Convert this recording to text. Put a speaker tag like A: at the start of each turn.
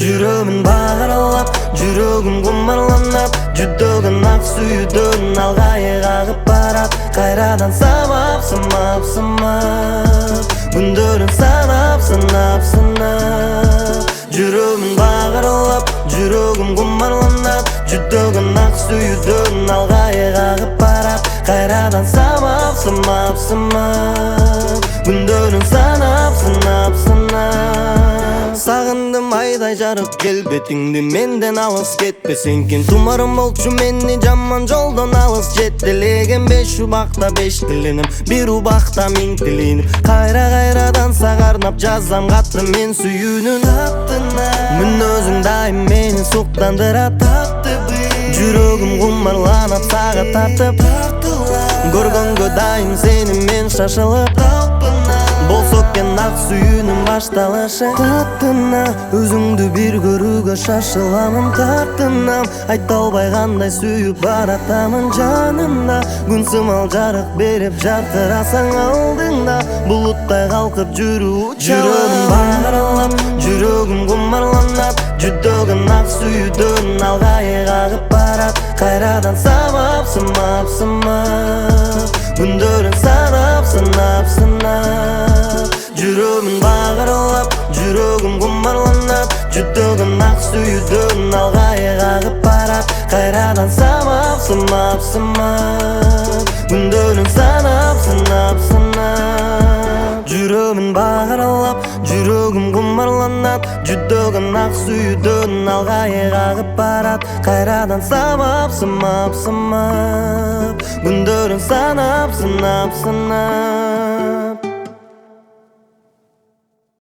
A: жүрөмүн багыралап, жүрөгүм кумарланат, жүдөгөн ак сүйүүдөн алгайы кагып барат. Кайрадан самап, сымап, сымап, күндөрүн санап, сынап, сынап. Жүрөмүн багыралап, жүрөгүм кумарланат, жүдөгөн ак сүйүүдөн алгайы кагып барат. Кайрадан самап, сымап, сымап, күндөрүн санап, сынап, сынап. Сагындым айдай жарык келбетиңди, менден алыс кетпесең ким. Тумарым болчу мени жаман жолдон алыс жетелеген. 5 убакта 5 тилиним, бир убакта 1000 тилиним. Кайрадан сага арнап жазам катты мен сүйүүнүн аттына. Мүнөзүң дайым мени суктандырат, жүрөгүм кумарланат сага тартып. Көргөнгө дайым сени мен шашылып, болсо экен ак сүйүүнүн башталышы. Таттына өзүңдү бир көрүүгө шашыламын, тартынам айта албай кандай сүйүп баратамын жанымда. Күн сымал жарык берип жартырасаң алдыңда, булуттай калкып жүрүү жүрөгүм багыралап, жүрөгүм кумарланат, жүдөгөн ак сүйүүдөн алгайы кагып барат. Кайрадан самап, сымап, сымап, күндөрүн санап, сынап, сынап. Жүрөмүн багыралап, жүрөгүм кумарланат, жүдөгөн ак сүйүүдөн алгайы кагып барат. Кайрадан самап, сымап, сымап, күндөрүн санап, сынап, сынап. Жүрөмүн багыралап, жүрөгүм кумарланат, жүдөгөн ак сүйүүдөн алгайы кагып барат. Кайрадан самап, сымап, сымап, күндөрүн санап, сынап, сынап.